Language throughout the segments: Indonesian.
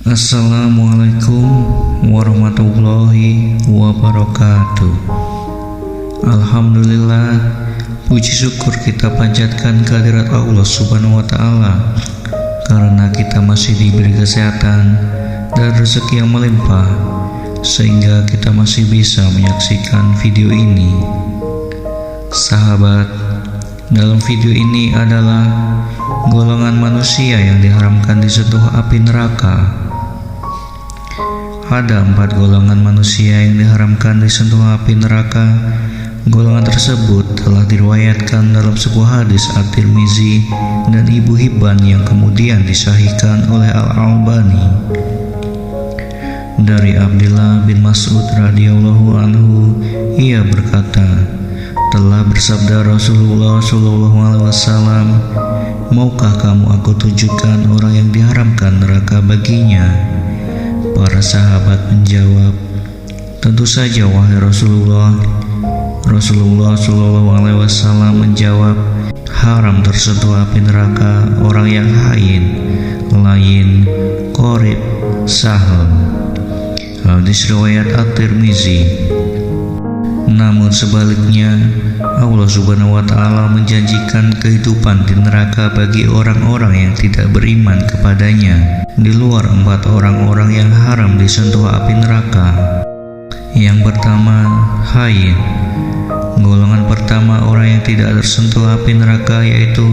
Assalamualaikum warahmatullahi wabarakatuh. Alhamdulillah, puji syukur kita panjatkan kehadirat Allah Subhanahu wa Ta'ala karena kita masih diberi kesehatan dan rezeki yang melimpah sehingga kita masih bisa menyaksikan video ini. Sahabat, dalam video ini adalah golongan manusia yang diharamkan disentuh api neraka. Ada 4 golongan manusia yang diharamkan disentuh api neraka. Golongan tersebut telah diriwayatkan dalam sebuah hadis At-Tirmizi dan Ibnu Hibban yang kemudian disahihkan oleh Al-Albani. Dari Abdullah bin Mas'ud radhiyallahu anhu, ia berkata, telah bersabda Rasulullah SAW, maukah kamu aku tunjukkan orang yang diharamkan neraka baginya? Para sahabat menjawab, tentu saja wahai Rasulullah. Rasulullah SAW menjawab, haram tersentuh api neraka orang yang hain, lain, qorib, sahl. Hadis riwayat At-Tirmizi. Namun sebaliknya, Allah Subhanahu wa Ta'ala menjanjikan kehidupan di neraka bagi orang-orang yang tidak beriman kepadanya, di luar 4 orang-orang yang haram disentuh api neraka. Yang pertama, hain. Golongan pertama orang yang tidak tersentuh api neraka yaitu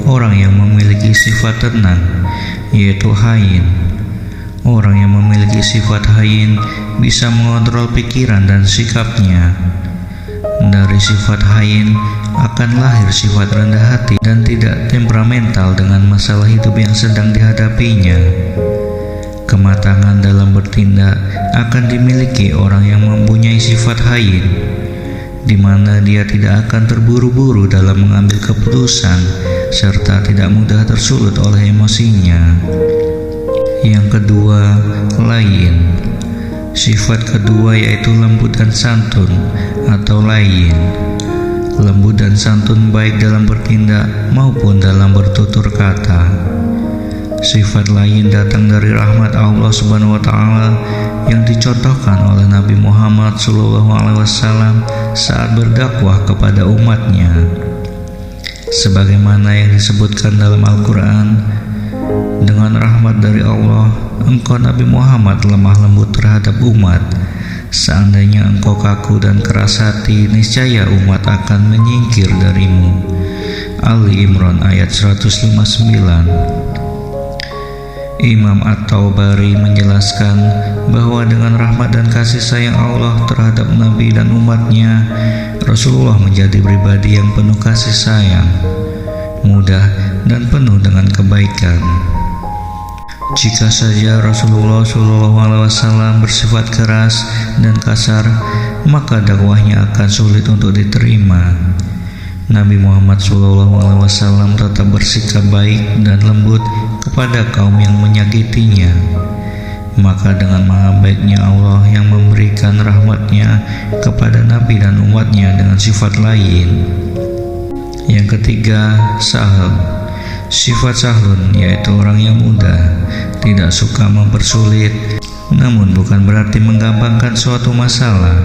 orang yang memiliki sifat tenang, yaitu hain. Orang yang memiliki sifat hain bisa mengontrol pikiran dan sikapnya. Dari sifat hain akan lahir sifat rendah hati dan tidak temperamental dengan masalah hidup yang sedang dihadapinya. Kematangan dalam bertindak akan dimiliki orang yang mempunyai sifat hain, di mana dia tidak akan terburu-buru dalam mengambil keputusan serta tidak mudah tersulut oleh emosinya. Yang kedua, lain. Sifat kedua yaitu lembut dan santun atau lain. Lembut dan santun baik dalam bertindak maupun dalam bertutur kata. Sifat lain datang dari rahmat Allah Subhanahu wa Ta'ala yang dicontohkan oleh Nabi Muhammad SAW saat berdakwah kepada umatnya. Sebagaimana yang disebutkan dalam Al-Quran, dengan rahmat dari Allah, engkau Nabi Muhammad lemah lembut terhadap umat. Seandainya engkau kaku dan keras hati, niscaya umat akan menyingkir darimu. Ali Imran ayat 159. Imam At-Taubari menjelaskan bahwa dengan rahmat dan kasih sayang Allah terhadap Nabi dan umatnya, Rasulullah menjadi pribadi yang penuh kasih sayang, mudah dan penuh dengan kebaikan. Jika saja Rasulullah SAW bersifat keras dan kasar, maka dakwahnya akan sulit untuk diterima. Nabi Muhammad SAW tetap bersikap baik dan lembut kepada kaum yang menyakitinya. Maka dengan maha baiknya Allah yang memberikan rahmatnya kepada Nabi dan umatnya dengan sifat lain. Yang ketiga, sahl. Sifat sahlun yaitu orang yang mudah, tidak suka mempersulit, namun bukan berarti menggampangkan suatu masalah.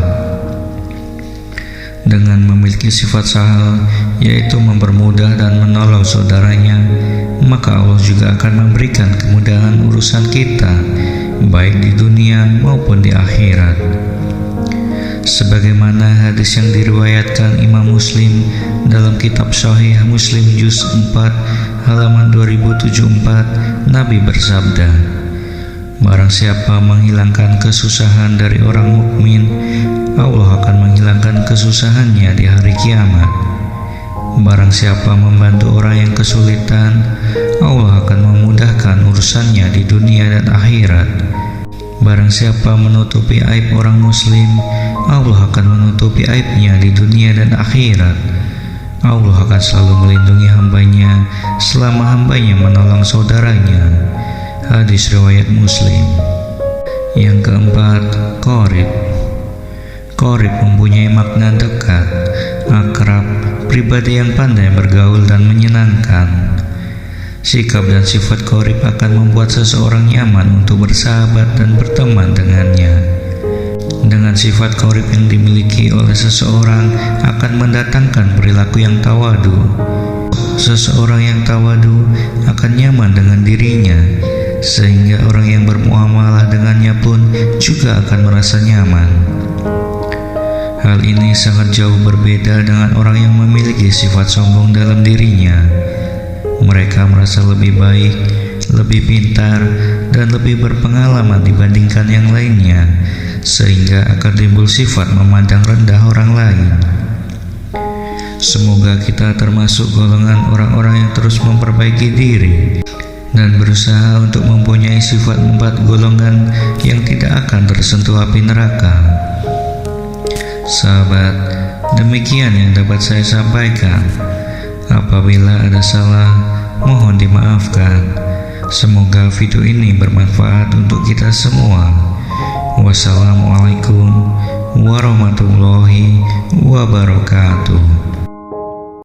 Dengan memiliki sifat sahl, yaitu mempermudah dan menolong saudaranya, maka Allah juga akan memberikan kemudahan urusan kita, baik di dunia maupun di akhirat. Sebagaimana hadis yang diriwayatkan Imam Muslim dalam kitab Sahih Muslim juz 4 halaman 2074, Nabi bersabda, barang siapa menghilangkan kesusahan dari orang mukmin, Allah akan menghilangkan kesusahannya di hari kiamat. Barang siapa membantu orang yang kesulitan, Allah akan memudahkan urusannya di dunia dan akhirat. Barang siapa menutupi aib orang muslim, Allah akan menutupi aibnya di dunia dan akhirat. Allah akan selalu melindungi hambanya selama hambanya menolong saudaranya. Hadis riwayat Muslim. Yang keempat, qorib. Qorib mempunyai makna dekat, akrab, pribadi yang pandai bergaul dan menyenangkan. Sikap dan sifat qorib akan membuat seseorang nyaman untuk bersahabat dan berteman dengannya. Dengan sifat qorib yang dimiliki oleh seseorang akan mendatangkan perilaku yang tawadu. Seseorang yang tawadu akan nyaman dengan dirinya, sehingga orang yang bermuamalah dengannya pun juga akan merasa nyaman. Hal ini sangat jauh berbeda dengan orang yang memiliki sifat sombong dalam dirinya. Mereka merasa lebih baik, lebih pintar, dan lebih berpengalaman dibandingkan yang lainnya, sehingga akan timbul sifat memandang rendah orang lain. Semoga kita termasuk golongan orang-orang yang terus memperbaiki diri dan berusaha untuk mempunyai sifat 4 golongan yang tidak akan tersentuh api neraka. Sahabat, demikian yang dapat saya sampaikan. Apabila ada salah, mohon dimaafkan. Semoga video ini bermanfaat untuk kita semua. Wassalamualaikum warahmatullahi wabarakatuh.